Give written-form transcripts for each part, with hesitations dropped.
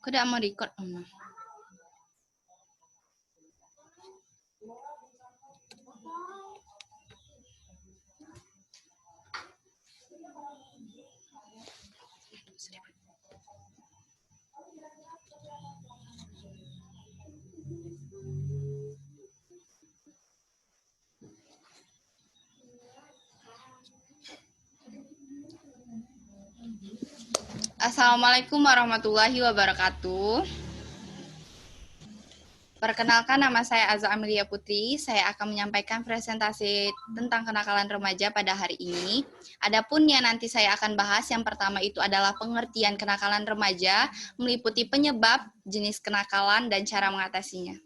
Aku udah mau record, Mama. Assalamualaikum warahmatullahi wabarakatuh. Perkenalkan, nama saya Azza Amelia Putri. Saya akan menyampaikan presentasi tentang kenakalan remaja pada hari ini. Adapun yang nanti saya akan bahas, yang pertama itu adalah pengertian kenakalan remaja, meliputi penyebab, jenis kenakalan, dan cara mengatasinya.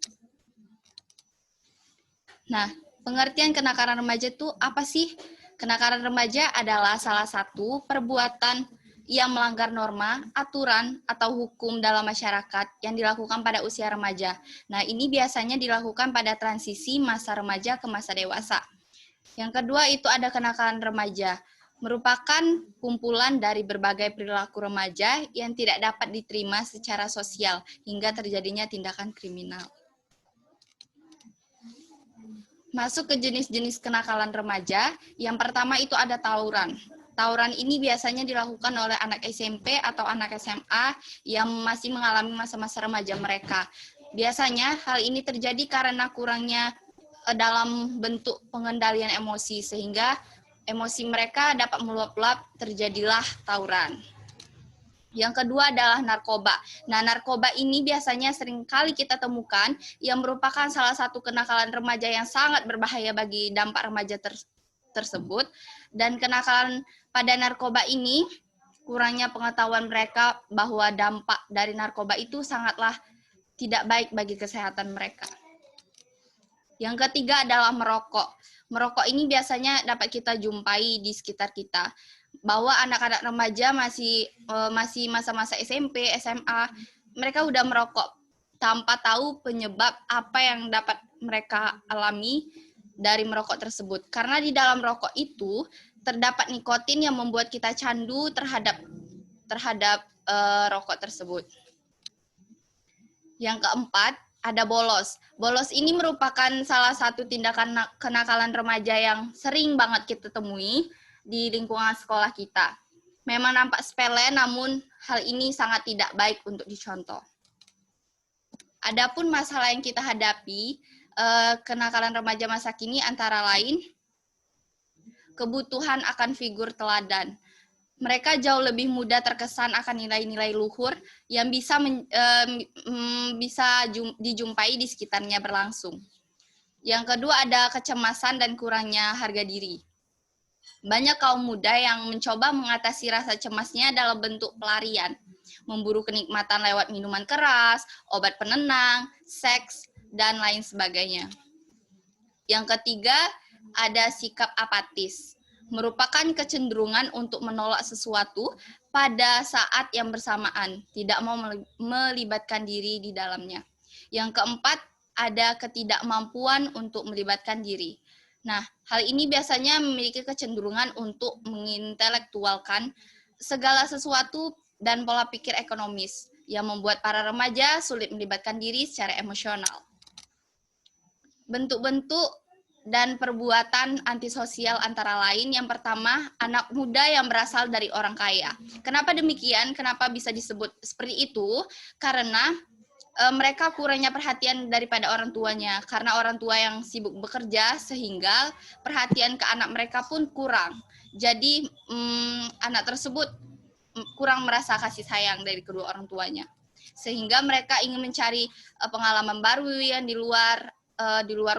Nah, pengertian kenakalan remaja itu apa sih? Kenakalan remaja adalah salah satu perbuatan yang melanggar norma, aturan, atau hukum dalam masyarakat yang dilakukan pada usia remaja. Nah, ini biasanya dilakukan pada transisi masa remaja ke masa dewasa. Yang kedua itu ada kenakalan remaja, merupakan kumpulan dari berbagai perilaku remaja yang tidak dapat diterima secara sosial hingga terjadinya tindakan kriminal. Masuk ke jenis-jenis kenakalan remaja, yang pertama itu ada tawuran. Tawuran ini biasanya dilakukan oleh anak SMP atau anak SMA yang masih mengalami masa-masa remaja mereka. Biasanya hal ini terjadi karena kurangnya dalam bentuk pengendalian emosi, sehingga emosi mereka dapat meluap-luap, terjadilah tawuran. Yang kedua adalah narkoba. Nah, narkoba ini biasanya sering kali kita temukan yang merupakan salah satu kenakalan remaja yang sangat berbahaya bagi dampak remaja tersebut. Dan kenakalan pada narkoba ini, kurangnya pengetahuan mereka bahwa dampak dari narkoba itu sangatlah tidak baik bagi kesehatan mereka. Yang ketiga adalah merokok. Merokok ini biasanya dapat kita jumpai di sekitar kita, bahwa anak-anak remaja masih masa-masa SMP, SMA, mereka udah merokok tanpa tahu penyebab apa yang dapat mereka alami dari merokok tersebut. Karena di dalam rokok itu terdapat nikotin yang membuat kita candu terhadap rokok tersebut. Yang keempat, ada bolos. Bolos ini merupakan salah satu tindakan kenakalan remaja yang sering banget kita temui di lingkungan sekolah kita. Memang nampak sepele, namun hal ini sangat tidak baik untuk dicontoh. Adapun masalah yang kita hadapi, kenakalan remaja masa kini antara lain kebutuhan akan figur teladan. Mereka jauh lebih mudah terkesan akan nilai-nilai luhur yang bisa dijumpai di sekitarnya berlangsung. Yang kedua ada kecemasan dan kurangnya harga diri. Banyak kaum muda yang mencoba mengatasi rasa cemasnya dalam bentuk pelarian, memburu kenikmatan lewat minuman keras, obat penenang, seks, dan lain sebagainya. Yang ketiga ada sikap apatis, merupakan kecenderungan untuk menolak sesuatu pada saat yang bersamaan, tidak mau melibatkan diri di dalamnya. Yang keempat, ada ketidakmampuan untuk melibatkan diri. Nah, hal ini biasanya memiliki kecenderungan untuk mengintelektualkan segala sesuatu dan pola pikir ekonomis, yang membuat para remaja sulit melibatkan diri secara emosional. Bentuk-bentuk dan perbuatan antisosial antara lain, yang pertama, anak muda yang berasal dari orang kaya. Kenapa demikian? Kenapa bisa disebut seperti itu? Karena mereka kurangnya perhatian daripada orang tuanya, karena orang tua yang sibuk bekerja, sehingga perhatian ke anak mereka pun kurang. Jadi anak tersebut kurang merasa kasih sayang dari kedua orang tuanya, sehingga mereka ingin mencari pengalaman baru yang di luar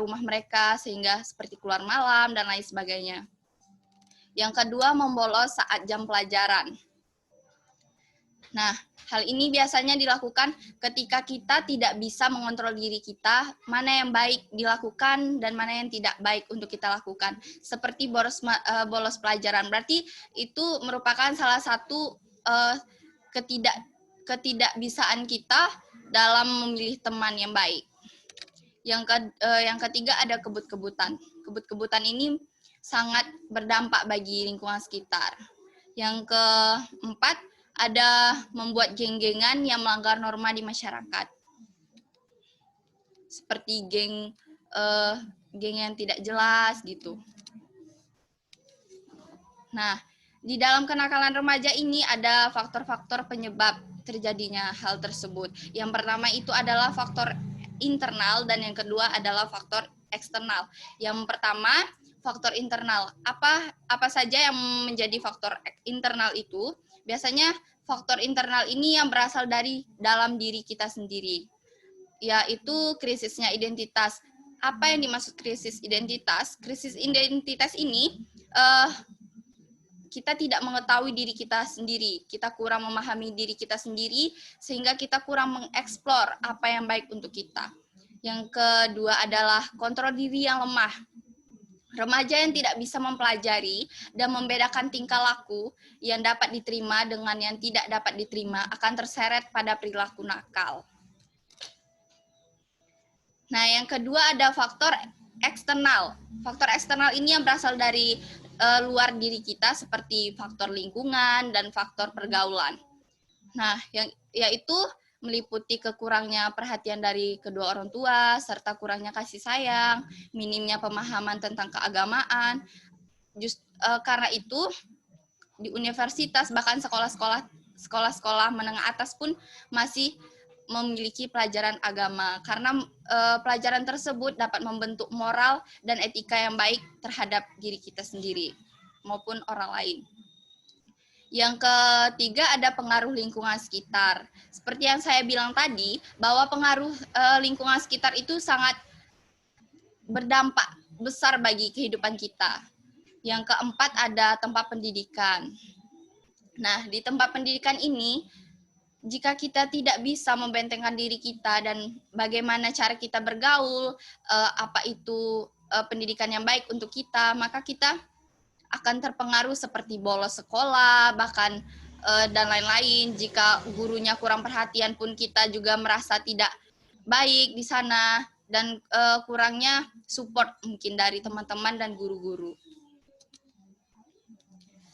rumah mereka, sehingga seperti keluar malam dan lain sebagainya. Yang kedua, membolos saat jam pelajaran. Nah, hal ini biasanya dilakukan ketika kita tidak bisa mengontrol diri kita, mana yang baik dilakukan dan mana yang tidak baik untuk kita lakukan. Seperti bolos pelajaran, berarti itu merupakan salah satu ketidakbisaan kita dalam memilih teman yang baik. Yang ketiga ada kebut-kebutan. Kebut-kebutan ini sangat berdampak bagi lingkungan sekitar. Yang keempat ada membuat geng-gengan yang melanggar norma di masyarakat. Seperti geng yang tidak jelas gitu. Nah, di dalam kenakalan remaja ini ada faktor-faktor penyebab terjadinya hal tersebut. Yang pertama itu adalah faktor internal dan yang kedua adalah faktor eksternal. Yang pertama, faktor internal. Apa saja yang menjadi faktor internal itu? Biasanya faktor internal ini yang berasal dari dalam diri kita sendiri, yaitu krisisnya identitas. Apa yang dimaksud krisis identitas? Krisis identitas ini kita tidak mengetahui diri kita sendiri, kita kurang memahami diri kita sendiri, sehingga kita kurang mengeksplor apa yang baik untuk kita. Yang kedua adalah kontrol diri yang lemah. Remaja yang tidak bisa mempelajari dan membedakan tingkah laku yang dapat diterima dengan yang tidak dapat diterima akan terseret pada perilaku nakal. Nah, yang kedua ada faktor eksternal. Faktor eksternal ini yang berasal dari luar diri kita seperti faktor lingkungan dan faktor pergaulan. Nah, yaitu meliputi kekurangnya perhatian dari kedua orang tua, serta kurangnya kasih sayang, minimnya pemahaman tentang keagamaan. Karena itu, di universitas, bahkan sekolah-sekolah menengah atas pun masih memiliki pelajaran agama, karena pelajaran tersebut dapat membentuk moral dan etika yang baik terhadap diri kita sendiri maupun orang lain. Yang ketiga ada pengaruh lingkungan sekitar. Seperti yang saya bilang tadi, bahwa pengaruh lingkungan sekitar itu sangat berdampak besar bagi kehidupan kita. Yang keempat ada tempat pendidikan. Nah, di tempat pendidikan ini, jika kita tidak bisa membentengkan diri kita dan bagaimana cara kita bergaul, apa itu pendidikan yang baik untuk kita, maka kita akan terpengaruh seperti bolos sekolah, bahkan dan lain-lain. Jika gurunya kurang perhatian pun kita juga merasa tidak baik di sana, dan kurangnya support mungkin dari teman-teman dan guru-guru.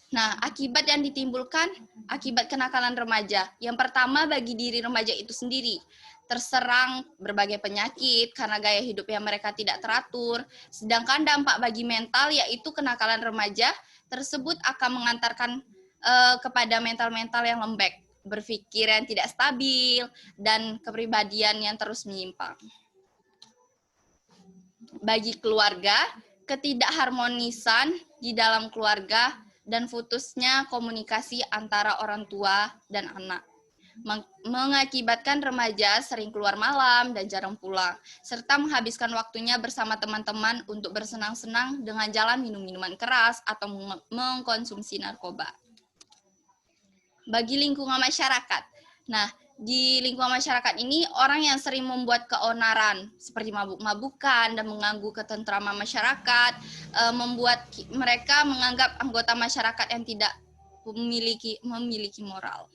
Nah, akibat yang ditimbulkan akibat kenakalan remaja. Yang pertama bagi diri remaja itu sendiri, terserang berbagai penyakit karena gaya hidup yang mereka tidak teratur. Sedangkan dampak bagi mental yaitu kenakalan remaja tersebut akan mengantarkan kepada mental-mental yang lembek, berpikir yang tidak stabil, dan kepribadian yang terus menyimpang. Bagi keluarga, ketidakharmonisan di dalam keluarga dan putusnya komunikasi antara orang tua dan anak mengakibatkan remaja sering keluar malam dan jarang pulang, serta menghabiskan waktunya bersama teman-teman untuk bersenang-senang dengan jalan minum minuman keras atau mengkonsumsi narkoba. Bagi lingkungan masyarakat, nah di lingkungan masyarakat ini orang yang sering membuat keonaran seperti mabuk-mabukan dan mengganggu ketentraman masyarakat, membuat mereka menganggap anggota masyarakat yang tidak memiliki moral.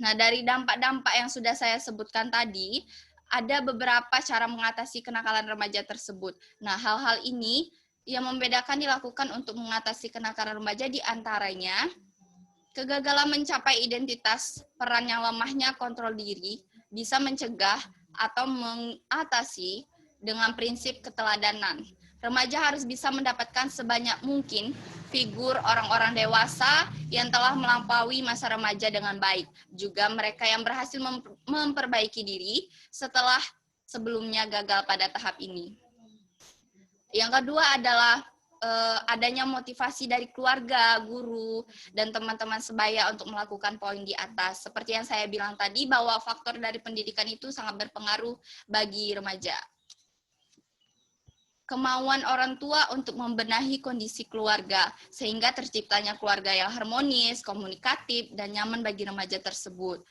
Nah, dari dampak-dampak yang sudah saya sebutkan tadi, ada beberapa cara mengatasi kenakalan remaja tersebut. Nah, hal-hal ini yang membedakan dilakukan untuk mengatasi kenakalan remaja di antaranya kegagalan mencapai identitas, peran yang lemahnya kontrol diri, bisa mencegah atau mengatasi dengan prinsip keteladanan. Remaja harus bisa mendapatkan sebanyak mungkin figur orang-orang dewasa yang telah melampaui masa remaja dengan baik. Juga mereka yang berhasil memperbaiki diri setelah sebelumnya gagal pada tahap ini. Yang kedua adalah adanya motivasi dari keluarga, guru, dan teman-teman sebaya untuk melakukan poin di atas. Seperti yang saya bilang tadi, bahwa faktor dari pendidikan itu sangat berpengaruh bagi remaja. Kemauan orang tua untuk membenahi kondisi keluarga, sehingga terciptanya keluarga yang harmonis, komunikatif, dan nyaman bagi remaja tersebut.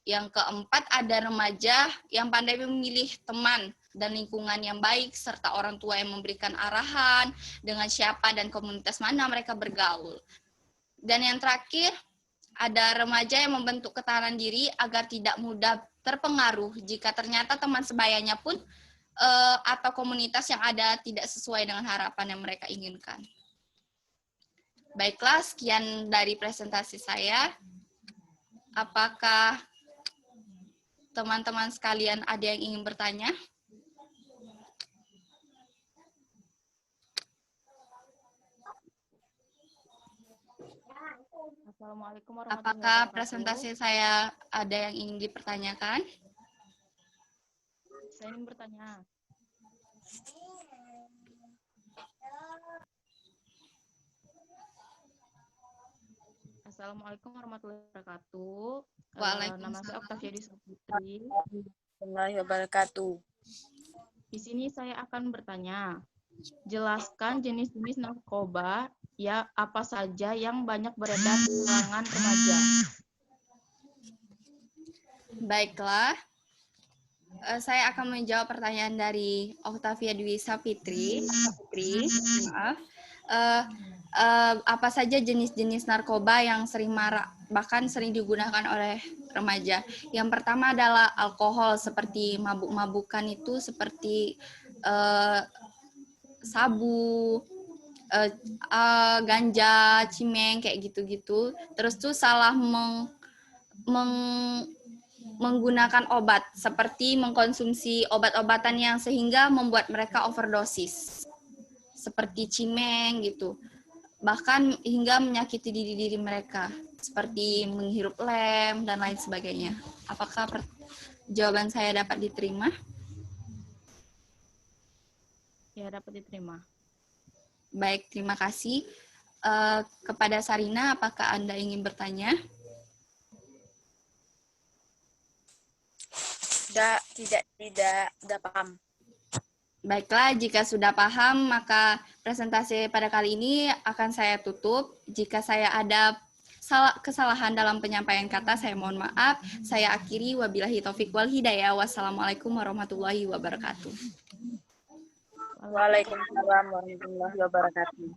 Yang keempat, ada remaja yang pandai memilih teman dan lingkungan yang baik, serta orang tua yang memberikan arahan dengan siapa dan komunitas mana mereka bergaul. Dan yang terakhir, ada remaja yang membentuk ketahanan diri agar tidak mudah terpengaruh jika ternyata teman sebayanya pun atau komunitas yang ada tidak sesuai dengan harapan yang mereka inginkan. Baiklah, sekian dari presentasi saya. Apakah teman-teman sekalian ada yang ingin bertanya? Assalamualaikum warahmatullahi Apakah wabarakatuh. presentasi saya ada yang ingin dipertanyakan? Saya ingin bertanya. Assalamualaikum warahmatullahi wabarakatuh. Nama saya Octavia Putri. Warahmatullahi wabarakatuh. Di sini saya akan bertanya. Jelaskan jenis-jenis narkoba ya apa saja yang banyak beredar di kalangan remaja. Baiklah, saya akan menjawab pertanyaan dari Octavia Dwi Sapitri. Maaf. Apa saja jenis-jenis narkoba yang sering marak, bahkan sering digunakan oleh remaja. Yang pertama adalah alkohol, seperti mabuk-mabukan itu seperti sabu, ganja, cimeng, kayak gitu-gitu. Terus tuh salah menggunakan obat, seperti mengkonsumsi obat-obatan yang sehingga membuat mereka overdosis, seperti cimeng gitu. Bahkan hingga menyakiti diri mereka, seperti menghirup lem dan lain sebagainya. Apakah jawaban saya dapat diterima? Ya, dapat diterima. Baik, terima kasih. Kepada Sarina, apakah Anda ingin bertanya? Tidak paham. Baiklah, jika sudah paham, maka presentasi pada kali ini akan saya tutup. Jika saya ada kesalahan dalam penyampaian kata, saya mohon maaf. Saya akhiri, wabillahi taufik wal hidayah. Wassalamualaikum warahmatullahi wabarakatuh. Waalaikumsalam warahmatullahi wabarakatuh.